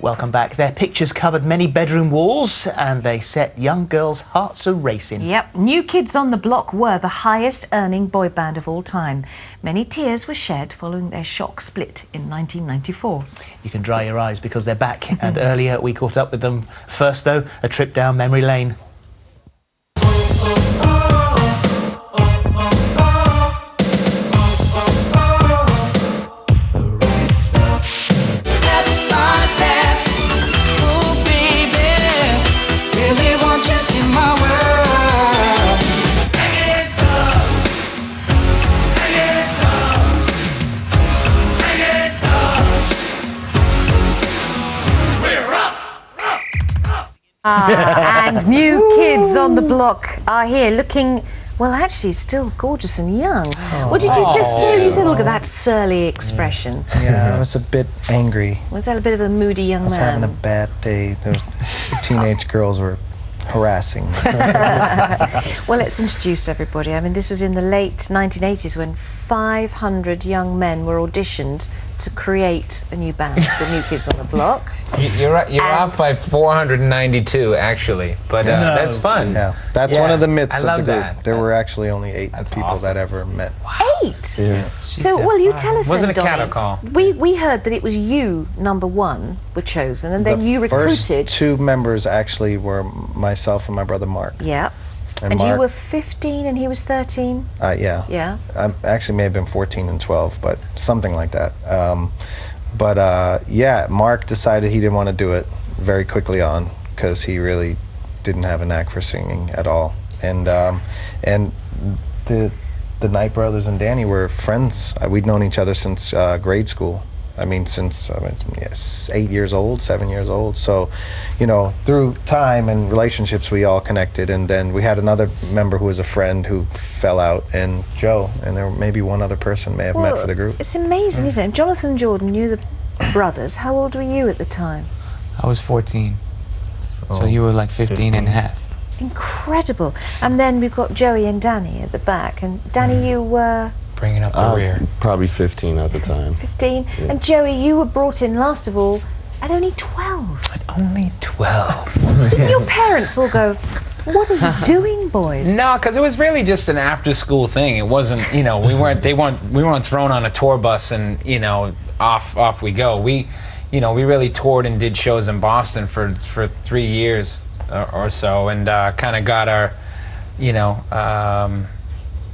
Welcome back. Their pictures covered many bedroom walls and they set young girls' hearts a-racing. Yep, New Kids on the Block were the highest earning boy band of all time. Many tears were shed following their shock split in 1994. You can dry your eyes because they're back and earlier we caught up with them. First though, a trip down memory lane. And New Kids on the Block are here looking, well, actually still gorgeous and young. What did you just say? You said, look at that surly expression. Yeah, I was a bit angry. Was that a bit of a moody young man? I was having a bad day. Those teenage girls were harassing me. Well, let's introduce everybody. I mean, this was in the late 1980s when 500 young men were auditioned to create a new band, the New Kids on the Block. You're off by 492, actually, but that's fun. Yeah, that's one of the myths of the group. That. There were actually only 8 people awesome. that ever met. 8? Yes. So, well, you tell us Wasn't then, a cattle Donnie. call. We heard that it was you, number one, were chosen, and then you recruited. The first 2 members actually were myself and my brother Mark. Yeah. And Mark, you were 15 and he was 13? Yeah. Yeah. I actually may have been 14 and 12, but something like that. Yeah, Mark decided he didn't want to do it very quickly on because he really didn't have a knack for singing at all. And the Knight brothers and Danny were friends. We'd known each other since grade school. I mean, since 8 years old, 7 years old. So, you know, through time and relationships, we all connected. And then we had another member who was a friend who fell out, and Joe. And there maybe one other person may have met for the group. It's amazing, isn't it? Jonathan and Jordan knew the brothers. How old were you at the time? I was 14. So you were like 15 and a half. Incredible. And then we've got Joey and Danny at the back. And Danny, you were... Bringing up the rear. Probably 15 at the time. 15. Yeah. And Joey, you were brought in last of all at only 12. At only 12. Didn't your parents all go, what are you doing, boys? No, because it was really just an after-school thing. It wasn't, you know, we weren't thrown on a tour bus and, you know, off we go. We really toured and did shows in Boston for 3 years or so, and kind of got our,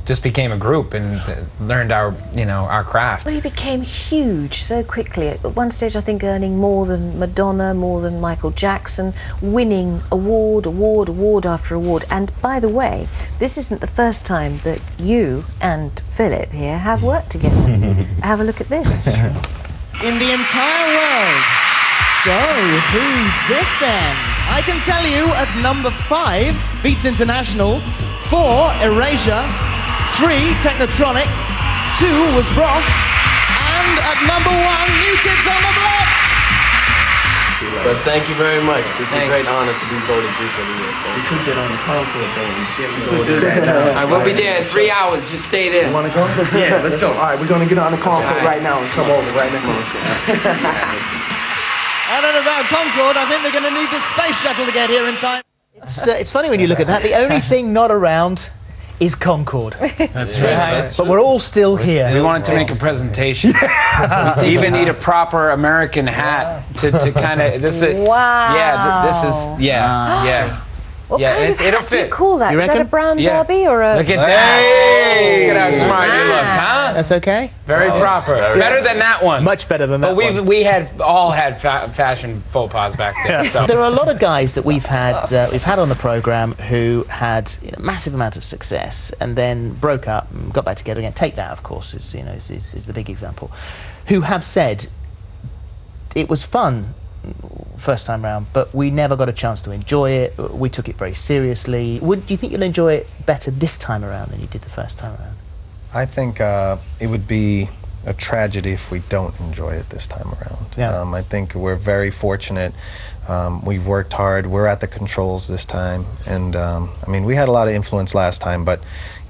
just became a group and learned our craft. Well, you became huge so quickly. At one stage, I think earning more than Madonna, more than Michael Jackson, winning award after award. And by the way, this isn't the first time that you and Philip here have worked together. Have a look at this. In the entire world. So, who's this then? I can tell you at number 5, Beats International, 4, Erasure, 3, Technotronic, 2 was Bros, and at number 1, New Kids on the Block! But thank you very much. It's a great honor to be voted this every year. We could get on the Concord thing. We could do that. I will be there in 3 hours. Just stay there. You want to go? Yeah, let's go. All right, we're going to get on the Concord right now and come over right next to I don't know about Concord. I think they're going to need the space shuttle to get here in time. It's funny when you look at that. The only thing not around is Concord. That's right. But we're all still here. We wanted to make a presentation. We even need a proper American hat to kind of Wow. Yeah, this is yeah. What kind of it'll hat do you fit. call that? You Is that a reckon? brown derby or a... Look at that. Look at how smart you look, huh? That's okay? Very proper. Better than that one. Much better than that But one. we had all had fashion faux pas back then. So. There are a lot of guys that we've had on the programme who had massive amount of success and then broke up and got back together again. Take That, of course, is the big example. Who have said it was fun first time round, but we never got a chance to enjoy it. We took it very seriously. Do you think you'll enjoy it better this time around than you did the first time around? I think it would be a tragedy if we don't enjoy it this time around. Yeah. I think we're very fortunate. We've worked hard. We're at the controls this time, and I mean, we had a lot of influence last time, but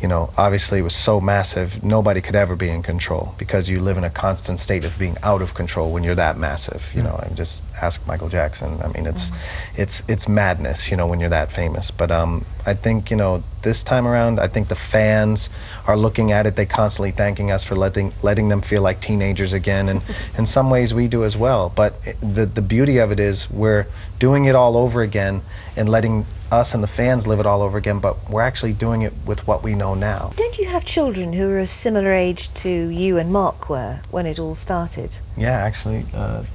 you know, obviously it was so massive, nobody could ever be in control, because you live in a constant state of being out of control when you're that massive. You know, and just ask Michael Jackson. I mean, it's madness, you know, when you're that famous. But I think, you know, this time around, I think the fans are looking at it. They constantly thanking us for letting them feel like teenagers again, and in some ways we do as well. But the beauty of it is we're doing it all over again and letting us and the fans live it all over again, but we're actually doing it with what we know now. Don't you have children who are a similar age to you and Mark were when it all started? Yeah, actually,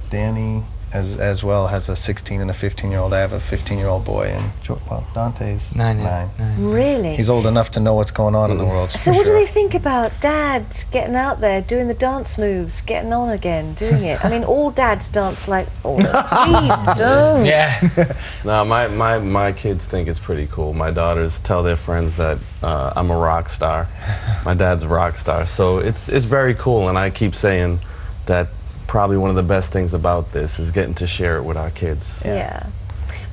Danny as well has a 16 and a 15-year-old. I have a 15-year-old boy, and well, Dante's nine. Really? He's old enough to know what's going on in the world. So what do they think about Dad getting out there, doing the dance moves, getting on again, doing it? I mean, all dads dance like, oh, please don't. Yeah. No, my kids think it's pretty cool. My daughters tell their friends that I'm a rock star. My dad's a rock star, so it's very cool, and I keep saying that probably one of the best things about this is getting to share it with our kids. Yeah.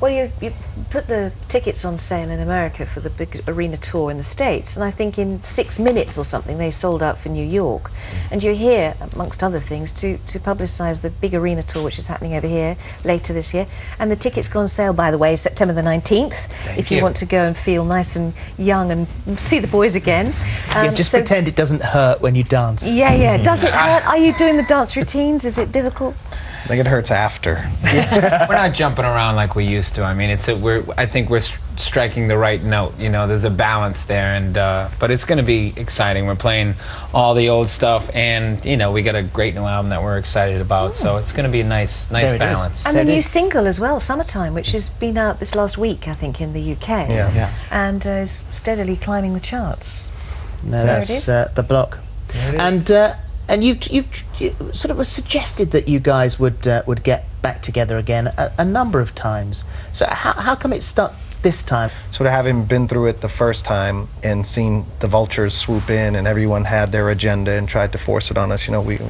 Well, you put the tickets on sale in America for the big arena tour in the States, and I think in 6 minutes or something they sold out for New York. And you're here, amongst other things, to publicise the big arena tour which is happening over here later this year. And the tickets go on sale, by the way, September the 19th, if you want to go and feel nice and young and see the boys again. Yeah, just pretend it doesn't hurt when you dance. Yeah, yeah. Does it hurt? Are you doing the dance routines? Is it difficult? I think it hurts after. We're not jumping around like we used to. I mean, I think we're striking the right note. You know, there's a balance there, and but it's going to be exciting. We're playing all the old stuff, and you know, we got a great new album that we're excited about. So it's going to be a nice balance. And a new single as well, Summertime, which has been out this last week, I think, in the UK. Yeah. And is steadily climbing the charts. No, that's The Block. And you've sort of was suggested that you guys would get back together again a number of times. So how come it stuck this time? Sort of having been through it the first time and seen the vultures swoop in and everyone had their agenda and tried to force it on us, you know, I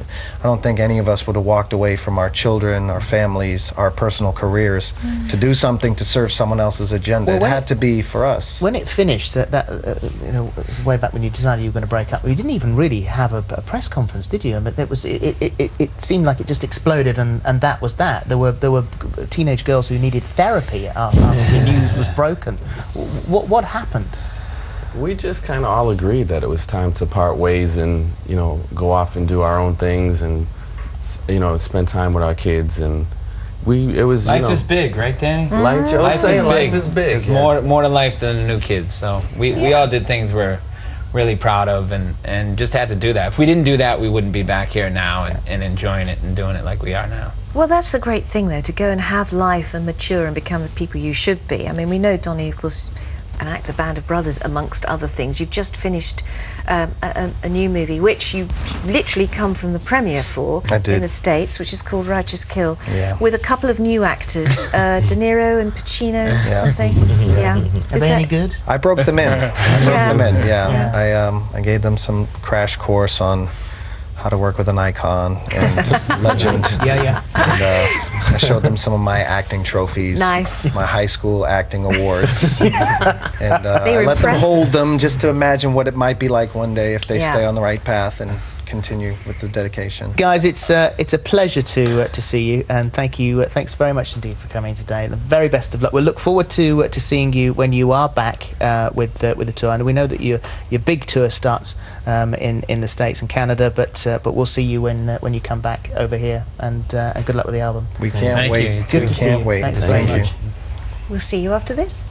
don't think any of us would have walked away from our children, our families, our personal careers to do something to serve someone else's agenda. Well, it had to be for us. When it finished, you know, way back when you decided you were going to break up, you didn't even really have a press conference, did you? But it seemed like it just exploded, and that was that. There were teenage girls who needed therapy after the news was broken. What happened? We just kind of all agreed that it was time to part ways and, you know, go off and do our own things and, you know, spend time with our kids. And it was, life is big, right, Danny? Life is big. It's more to life than the new kids. So we all did things we're really proud of, and just had to do that. If we didn't do that, we wouldn't be back here now and enjoying it and doing it like we are now. Well, that's the great thing, though, to go and have life and mature and become the people you should be. I mean, we know, Donnie, of course, an actor, Band of Brothers, amongst other things. You've just finished a new movie, which you literally come from the premiere for in the States, which is called Righteous Kill, with a couple of new actors, De Niro and Pacino, something. Are they any good? I broke them in. I gave them some crash course on how to work with an icon and legend. And I showed them some of my acting trophies. Nice. My high school acting awards. And I let them hold them just to imagine what it might be like one day if they stay on the right path and continue with the dedication. Guys, it's a pleasure to see you, and thanks very much indeed for coming today. The very best of luck. We'll look forward to seeing you when you are back with the tour. And we know that your big tour starts in the States and Canada, but we'll see you when you come back over here. And good luck with the album. We can't wait. Good to see you. Thanks very much. We'll see you after this.